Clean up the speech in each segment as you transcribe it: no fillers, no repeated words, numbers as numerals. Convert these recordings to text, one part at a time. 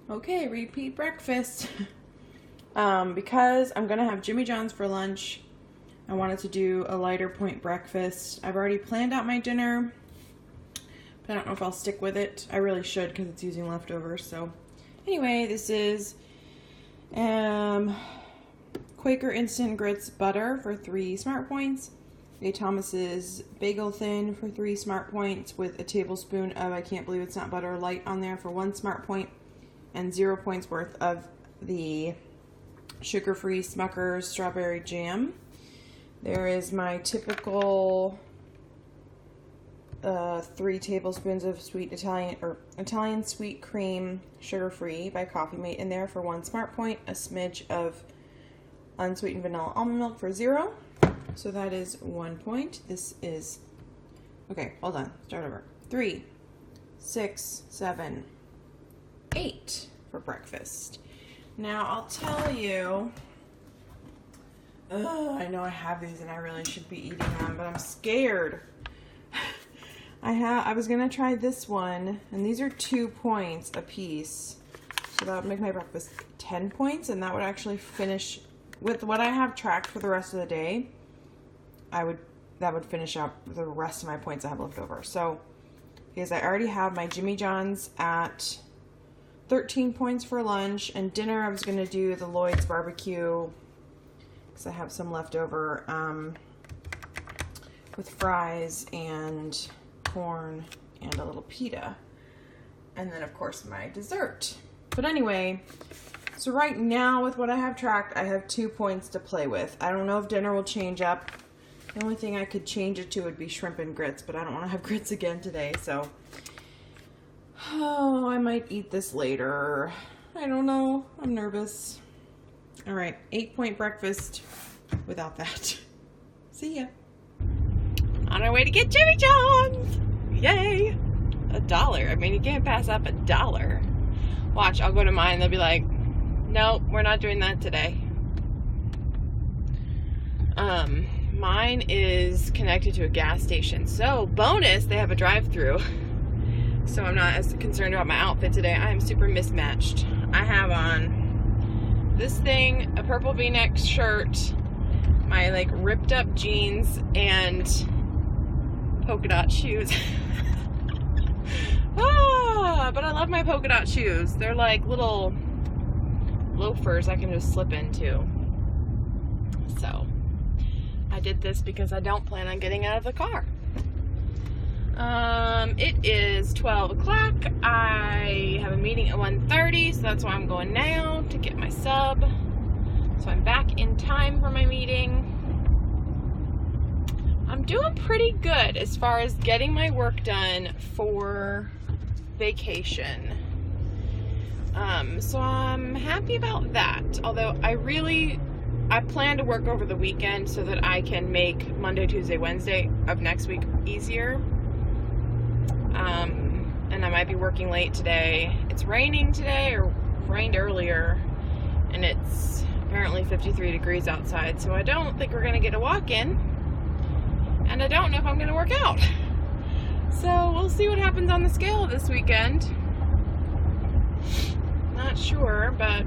Okay, repeat breakfast. Because I'm gonna have Jimmy John's for lunch, I wanted to do a lighter point breakfast. I've already planned out my dinner, but I don't know if I'll stick with it. I really should because it's using leftovers. So anyway, this is Quaker Instant Grits butter for 3 smart points. A Thomas's Bagel Thin for 3 smart points with a tablespoon of I can't believe it's not butter light on there for 1 smart point, and 0 points worth of the sugar-free Smucker's strawberry jam. There is my typical 3 tablespoons of sweet Italian sweet cream, sugar-free by Coffee Mate in there for 1 smart point, a smidge of unsweetened vanilla almond milk for 0. So that is 1 point. This is, okay, hold on, start over. 3, 6, 7, 8 for breakfast. Now I'll tell you, I know I have these and I really should be eating them, but I'm scared. I was gonna try this one, and these are 2 points a piece. So that would make my breakfast 10 points, and that would actually finish with what I have tracked for the rest of the day. That would finish up the rest of my points I have left over. So, because I already have my Jimmy John's at 13 points for lunch, and dinner I was going to do the Lloyd's barbecue because I have some left over with fries and corn and a little pita, and then of course my dessert. But anyway, so right now with what I have tracked, I have 2 points to play with. I don't know if dinner will change up. The only thing I could change it to would be shrimp and grits, but I don't want to have grits again today, so I might eat this later. I don't know. I'm nervous. All right, 8-point breakfast without that. See ya. On our way to get Jimmy John's. Yay. $1. I mean, you can't pass up $1. Watch, I'll go to mine. They'll be like, nope, we're not doing that today. Mine is connected to a gas station. So, bonus, they have a drive-through. So I'm not as concerned about my outfit today. I am super mismatched. I have on this thing, a purple V-neck shirt, my like ripped up jeans, and polka dot shoes. But I love my polka dot shoes. They're like little loafers I can just slip into. So I did this because I don't plan on getting out of the car. It is 12 o'clock. I have a meeting at 1:30, so that's why I'm going now to get my sub. So I'm back in time for my meeting. I'm doing pretty good as far as getting my work done for vacation. So I'm happy about that. Although I plan to work over the weekend so that I can make Monday, Tuesday, Wednesday of next week easier. And I might be working late today. It's raining today, or rained earlier, and it's apparently 53 degrees outside, so I don't think we're going to get a walk-in, and I don't know if I'm going to work out. So we'll see what happens on the scale this weekend. Not sure, but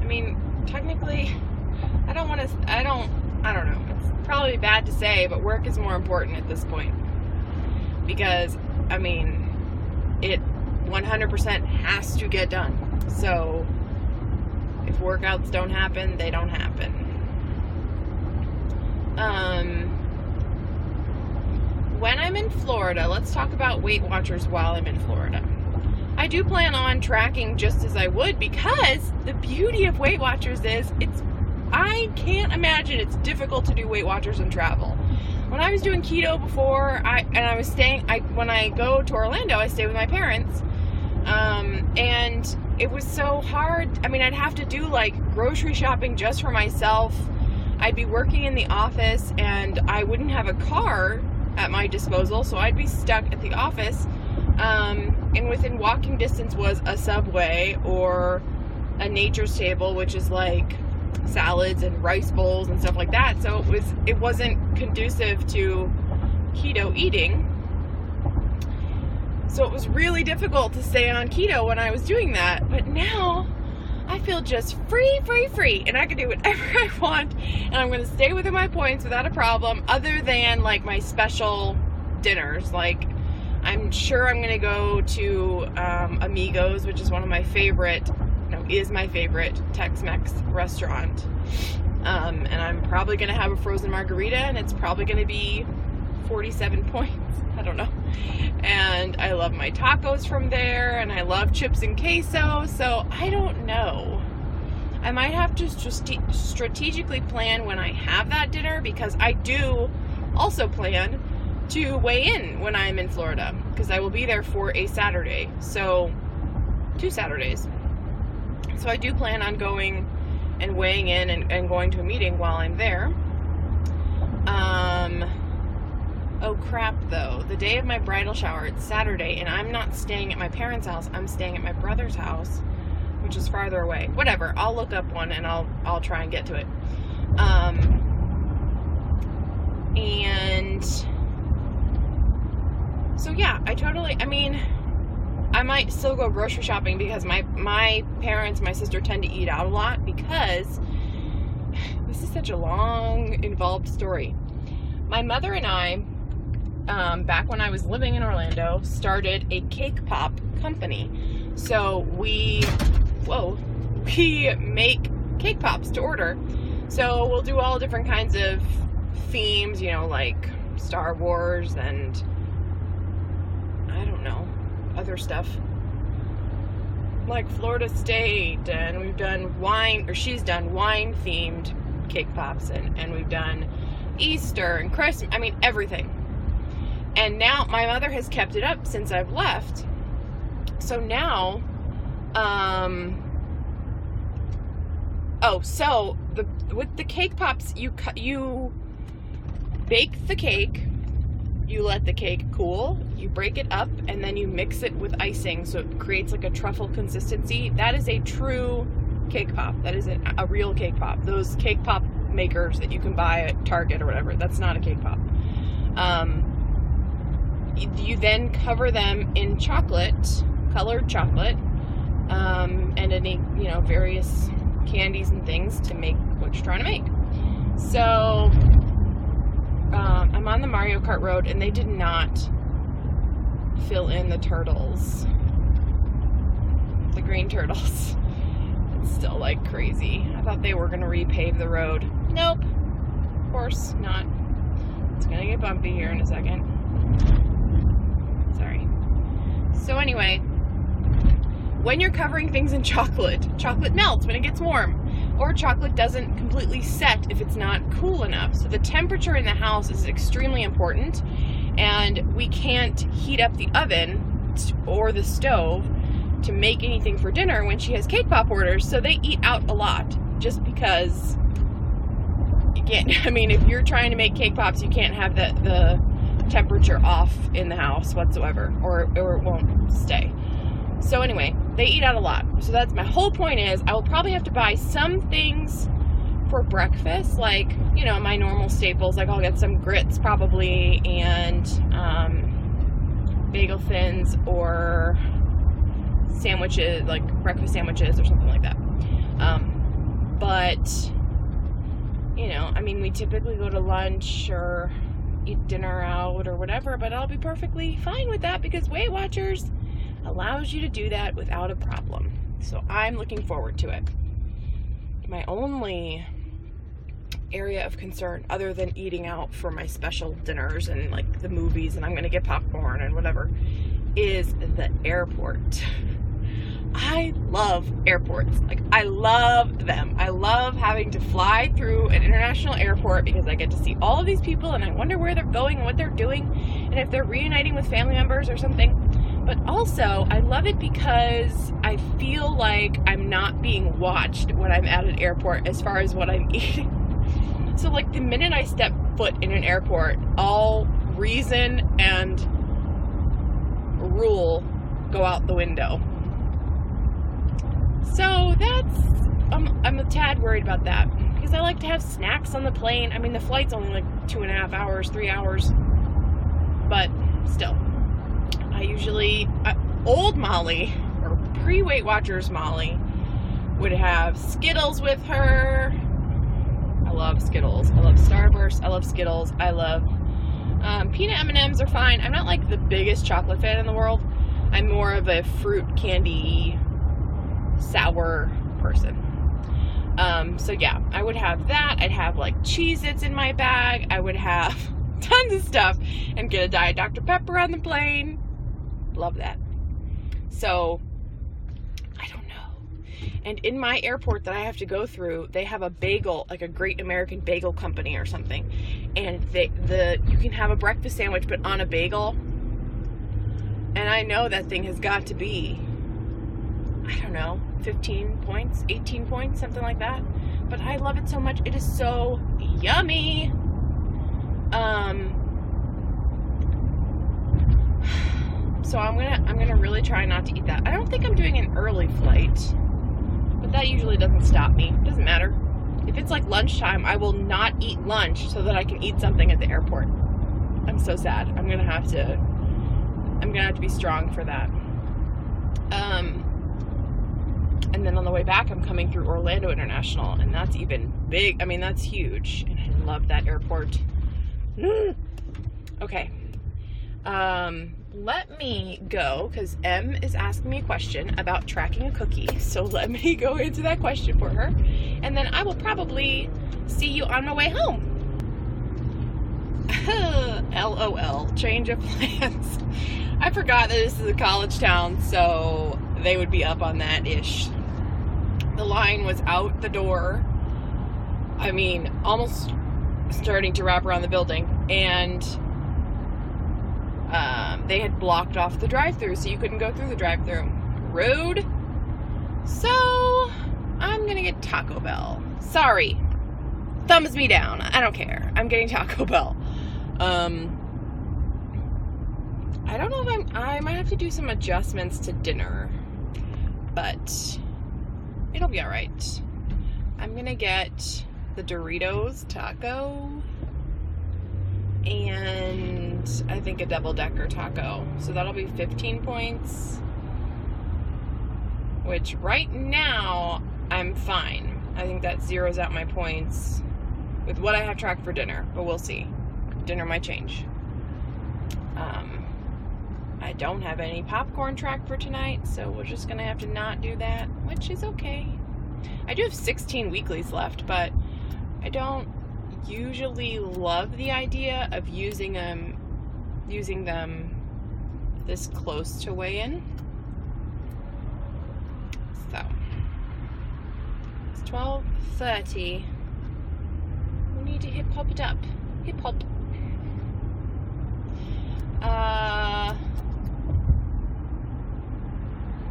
I mean, technically, I don't know. It's probably bad to say, but work is more important at this point. Because, I mean, it 100% has to get done. So, if workouts don't happen, they don't happen. When I'm in Florida, let's talk about Weight Watchers while I'm in Florida. I do plan on tracking just as I would, because the beauty of Weight Watchers is I can't imagine it's difficult to do Weight Watchers and travel. When I was doing keto before, when I go to Orlando, I stay with my parents, and it was so hard. I mean, I'd have to do like grocery shopping just for myself. I'd be working in the office, and I wouldn't have a car at my disposal, so I'd be stuck at the office, and within walking distance was a Subway or a Nature's Table, which is like salads and rice bowls and stuff like that. So it wasn't conducive to keto eating. So it was really difficult to stay on keto when I was doing that. But now I feel just free, and I can do whatever I want, and I'm going to stay within my points without a problem, other than like my special dinners. Like, I'm sure I'm going to go to Amigos, which is one of my favorite, is my favorite Tex-Mex restaurant. And I'm probably going to have a frozen margarita, and it's probably going to be 47 points. I don't know. And I love my tacos from there, and I love chips and queso, so I don't know. I might have to strategically plan when I have that dinner, because I do also plan to weigh in when I'm in Florida, because I will be there for a Saturday, so 2 Saturdays. So I do plan on going and weighing in and going to a meeting while I'm there. Oh crap though, the day of my bridal shower, it's Saturday, and I'm not staying at my parents' house, I'm staying at my brother's house, which is farther away. Whatever, I'll look up one and I'll try and get to it. And so yeah, I might still go grocery shopping, because my parents, my sister tend to eat out a lot, because this is such a long, involved story. My mother and I, back when I was living in Orlando, started a cake pop company. So we make cake pops to order. So we'll do all different kinds of themes, like Star Wars and I don't know, other stuff. Like Florida State, and we've done she's done wine themed cake pops, and we've done Easter and Christmas, everything. And now my mother has kept it up since I've left. So now, with the cake pops, you bake the cake, you let the cake cool, you break it up, and then you mix it with icing so it creates like a truffle consistency. That is a true cake pop. That is a real cake pop. Those cake pop makers that you can buy at Target or whatever, that's not a cake pop. You then cover them in chocolate, colored chocolate, and any, various candies and things to make what you're trying to make. So, I'm on the Mario Kart road, and they did not fill in the turtles. The green turtles. It's still like crazy. I thought they were going to repave the road. Nope. Of course not. It's going to get bumpy here in a second. Sorry. So anyway, when you're covering things in chocolate melts when it gets warm, or chocolate doesn't completely set if it's not cool enough. So the temperature in the house is extremely important, and we can't heat up the oven or the stove to make anything for dinner when she has cake pop orders. So they eat out a lot, just because you can't, if you're trying to make cake pops, you can't have the temperature off in the house whatsoever, or it won't stay. So anyway, they eat out a lot. So that's my whole point is I will probably have to buy some things for breakfast, like, my normal staples. Like I'll get some grits probably, and bagel thins, or sandwiches, like breakfast sandwiches or something like that. But, we typically go to lunch or eat dinner out or whatever, but I'll be perfectly fine with that, because Weight Watchers allows you to do that without a problem. So I'm looking forward to it. My only area of concern, other than eating out for my special dinners and like the movies, and I'm gonna get popcorn and whatever, is the airport. I love airports. Like, I love them. I love having to fly through an international airport, because I get to see all of these people, and I wonder where they're going and what they're doing, and if they're reuniting with family members or something. But also, I love it because I feel like I'm not being watched when I'm at an airport as far as what I'm eating. So, like, the minute I step foot in an airport, all reason and rule go out the window. So I'm a tad worried about that, because I like to have snacks on the plane. The flight's only like 2.5 hours, 3 hours, but still. I usually, old Molly, or pre-Weight Watchers Molly, would have Skittles with her. I love Skittles. I love Starburst. I love Skittles. I love peanut M&Ms are fine. I'm not like the biggest chocolate fan in the world. I'm more of a fruit candy sour person. So yeah, I would have that. I'd have like Cheez-Its in my bag. I would have tons of stuff and get a Diet Dr. Pepper on the plane. Love that. So I don't know. And in my airport that I have to go through, they have a bagel, like a Great American Bagel Company or something. And you can have a breakfast sandwich, but on a bagel. And I know that thing has got to be, I don't know, 15 points, 18 points, something like that. But I love it so much. It is so yummy. So I'm gonna really try not to eat that. I don't think I'm doing an early flight, but that usually doesn't stop me. It doesn't matter. If it's like lunchtime, I will not eat lunch so that I can eat something at the airport. I'm so sad. I'm gonna have to be strong for that. And then on the way back, I'm coming through Orlando International, and that's even big. I mean, that's huge, and I love that airport. Okay. Let me go, because Em is asking me a question about tracking a cookie, so let me go answer that question for her, and then I will probably see you on my way home. LOL, change of plans. I forgot that this is a college town, so they would be up on that-ish. The line was out the door. I mean, almost starting to wrap around the building, and they had blocked off the drive-thru, so you couldn't go through the drive-thru. Rude. So I'm gonna get Taco Bell. Sorry, thumbs me down. I don't care. I'm getting Taco Bell. I don't know if I might have to do some adjustments to dinner, but it'll be all right. I'm gonna get the Doritos taco and I think a double-decker taco. So that'll be 15 points, which right now I'm fine. I think that zeroes out my points with what I have tracked for dinner, but we'll see. Dinner might change. I don't have any popcorn tracked for tonight, so we're just gonna have to not do that, which is okay. I do have 16 weeklies left, but I don't usually love the idea of using them this close to weigh-in. So it's 12:30. We need to hip hop it up. Hip hop.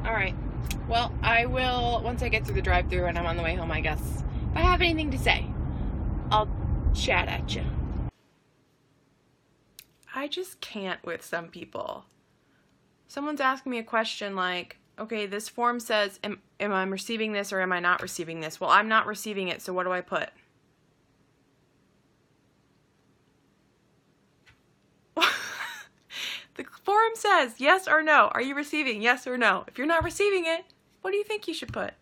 Alright. Well, I will, once I get through the drive-thru and I'm on the way home, I guess. If I have anything to say, I'll chat at you. I just can't with some people. Someone's asking me a question like, okay, this form says, am I receiving this or am I not receiving this? Well, I'm not receiving it, so what do I put? The form says yes or no. Are you receiving yes or no? If you're not receiving it, what do you think you should put?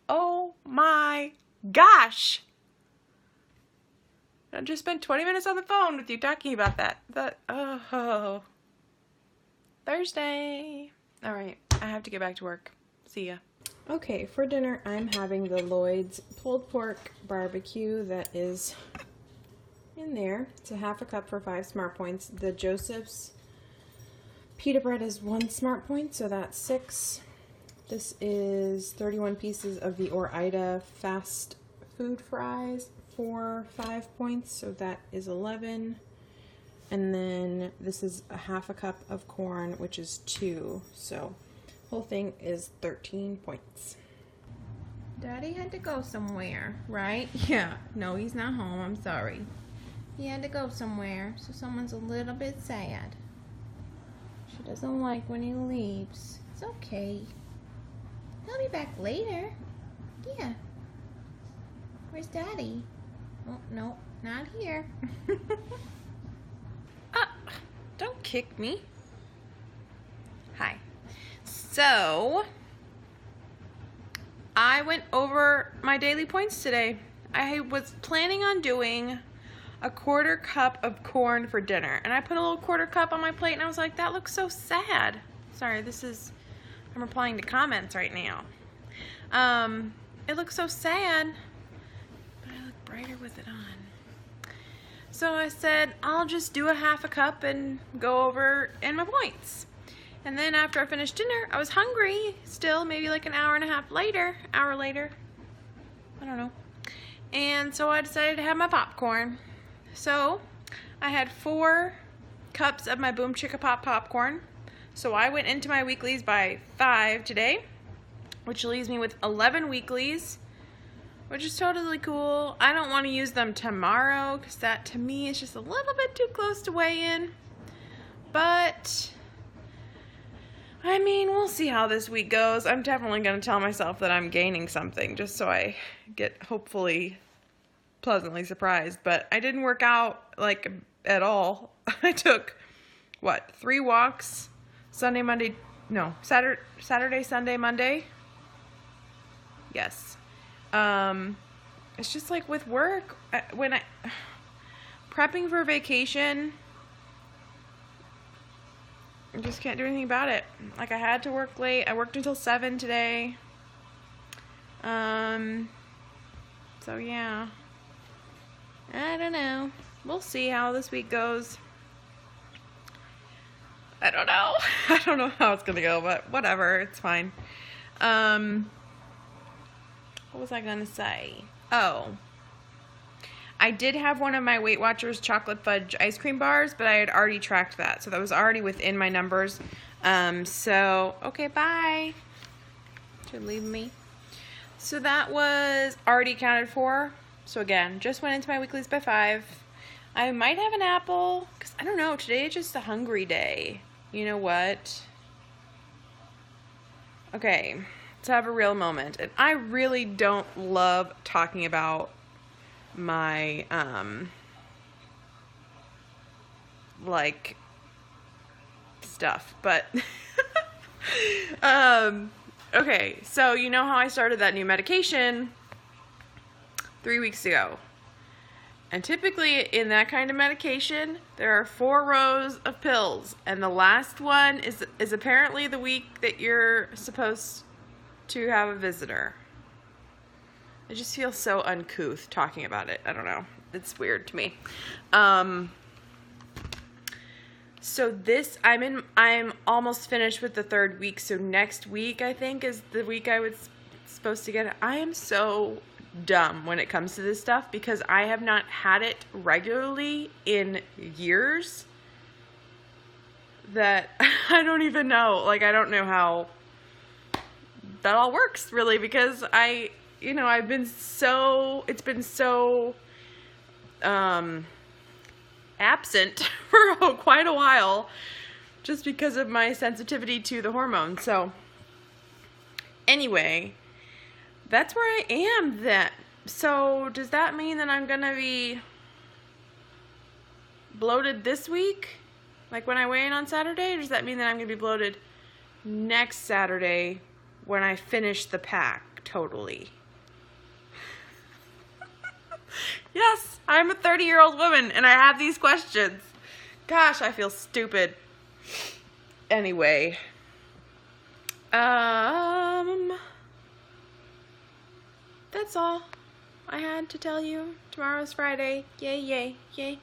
Oh my gosh. I just spent 20 minutes on the phone with you talking about that. Oh. Thursday. All right, I have to get back to work. See ya. Okay, for dinner, I'm having the Lloyd's pulled pork barbecue that is in there. It's a half a cup for 5 smart points. The Joseph's pita bread is 1 smart point, so that's 6. This is 31 pieces of the Ore-Ida fast food fries for 5 points, so that is 11. And then this is a half a cup of corn, which is 2, so whole thing is 13 points. Daddy had to go somewhere, right? Yeah, no, he's not home, I'm sorry. He had to go somewhere, so someone's a little bit sad. She doesn't like when he leaves. It's okay. He'll be back later. Yeah. Where's Daddy? Oh, no, not here. Don't kick me. Hi. So, I went over my daily points today. I was planning on doing a 1/4 cup of corn for dinner. And I put a little 1/4 cup on my plate and I was like, that looks so sad. Sorry, I'm replying to comments right now. It looks so sad, but I look brighter with it on. So I said, I'll just do a 1/2 cup and go over in my points. And then after I finished dinner, I was hungry still, maybe like an hour later. I don't know. And so I decided to have my popcorn. So I had 4 cups of my Boom Chicka Pop popcorn. So I went into my weeklies by 5 today, which leaves me with 11 weeklies, which is totally cool. I don't want to use them tomorrow because that to me is just a little bit too close to weigh in. But I mean, we'll see how this week goes. I'm definitely going to tell myself that I'm gaining something just so I get hopefully pleasantly surprised. But I didn't work out like at all. I took, 3 walks, Saturday, Sunday, Monday. Yes. It's just like with work, when prepping for vacation, I just can't do anything about it. Like I had to work late. I worked until 7 today. So yeah. I don't know. We'll see how this week goes. I don't know. I don't know how it's gonna go, but whatever. It's fine. What was I gonna say? Oh. I did have one of my Weight Watchers chocolate fudge ice cream bars, but I had already tracked that. So that was already within my numbers. Okay, bye. Should leave me. So that was already accounted for. So again, just went into my weeklies by 5. I might have an apple, because I don't know, today is just a hungry day. You know what? Okay, let's have a real moment. And I really don't love talking about my, stuff, but, okay, so you know how I started that new medication 3 weeks ago, and typically in that kind of medication, there are 4 rows of pills, and the last one is apparently the week that you're supposed to have a visitor. I just feel so uncouth talking about it. I don't know. It's weird to me. So this, I'm almost finished with the 3rd week. So next week, I think, is the week I was supposed to get it. I am so dumb when it comes to this stuff because I have not had it regularly in years that I don't even know. Like, I don't know how that all works really because it's been so absent for quite a while just because of my sensitivity to the hormones. So anyway, that's where I am then. So does that mean that I'm gonna be bloated this week? Like when I weigh in on Saturday? Or does that mean that I'm gonna be bloated next Saturday when I finish the pack totally? Yes, I'm a 30-year-old woman and I have these questions. Gosh, I feel stupid. Anyway. That's all I had to tell you. Tomorrow's Friday. Yay, yay, yay.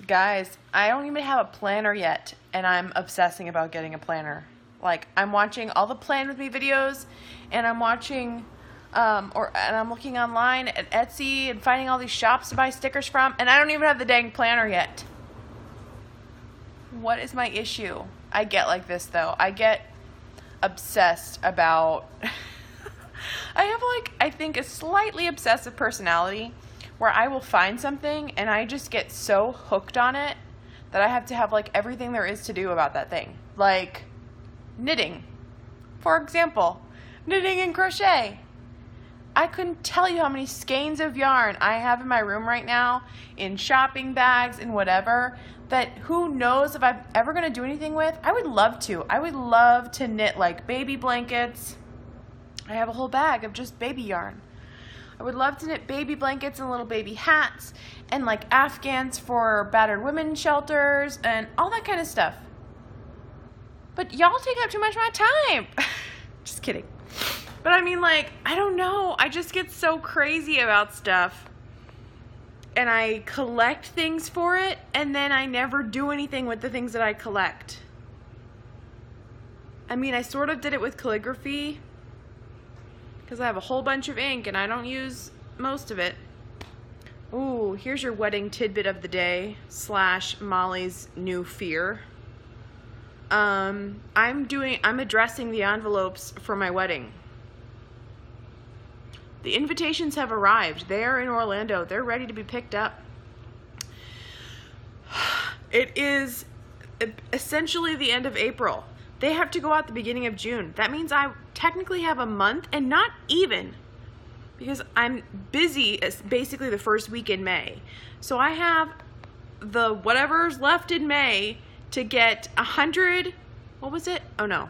Guys, I don't even have a planner yet, and I'm obsessing about getting a planner. Like, I'm watching all the Plan With Me videos, and I'm watching, and I'm looking online at Etsy and finding all these shops to buy stickers from, and I don't even have the dang planner yet. What is my issue? I get like this, though. I get obsessed about... I have, I think a slightly obsessive personality where I will find something, and I just get so hooked on it that I have to have, everything there is to do about that thing. Like... knitting, for example, knitting and crochet. I couldn't tell you how many skeins of yarn I have in my room right now, in shopping bags and whatever, that who knows if I'm ever going to do anything with. I would love to. I would love to knit like baby blankets. I have a whole bag of just baby yarn. I would love to knit baby blankets and little baby hats and like Afghans for battered women's shelters and all that kind of stuff. But y'all take up too much of my time. Just kidding. But I mean, like, I don't know. I just get so crazy about stuff. And I collect things for it, and then I never do anything with the things that I collect. I mean, I sort of did it with calligraphy, because I have a whole bunch of ink, and I don't use most of it. Ooh, here's your wedding tidbit of the day, / Molly's new fear. I'm addressing the envelopes for my wedding. The invitations have arrived. They are in Orlando. They're ready to be picked up. It is essentially the end of April. They have to go out the beginning of June. That means I technically have a month, and not even, because I'm busy basically the first week in May. So I have the whatever's left in May to get 100, what was it? Oh no.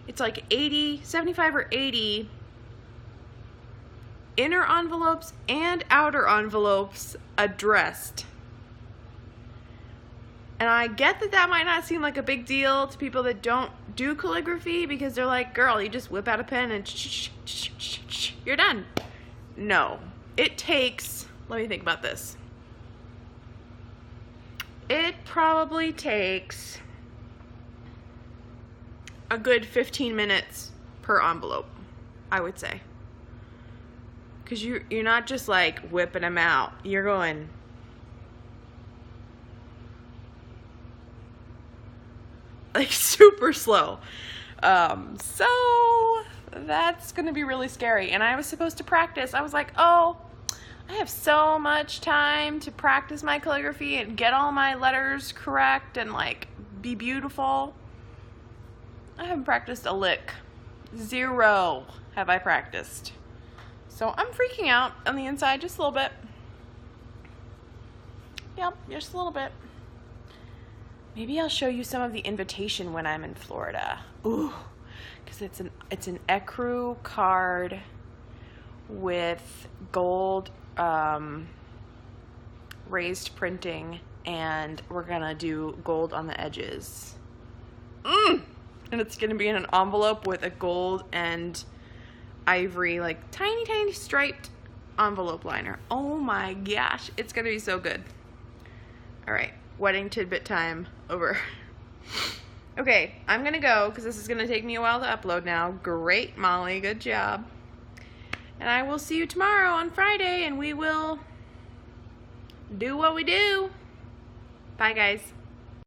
It's like 80, 75 or 80 inner envelopes and outer envelopes addressed. And I get that that might not seem like a big deal to people that don't do calligraphy, because they're like, girl, you just whip out a pen and you're done. No, it takes, let me think about this. It probably takes a good 15 minutes per envelope, I would say. Because you're not just like whipping them out. You're going like super slow. So that's going to be really scary. And I was supposed to practice. I was like, oh, I have so much time to practice my calligraphy and get all my letters correct and like be beautiful. I haven't practiced a lick. 0 have I practiced. So I'm freaking out on the inside just a little bit. Yep, just a little bit. Maybe I'll show you some of the invitation when I'm in Florida. Ooh, because it's an ecru card with gold raised printing, and we're gonna do gold on the edges. And it's gonna be in an envelope with a gold and ivory, like tiny striped envelope liner. Oh my gosh, it's gonna be so good. All right, wedding tidbit time over. Okay, I'm gonna go because this is gonna take me a while to upload now. Great, Molly, good job. And I will see you tomorrow on Friday, and we will do what we do. Bye, guys.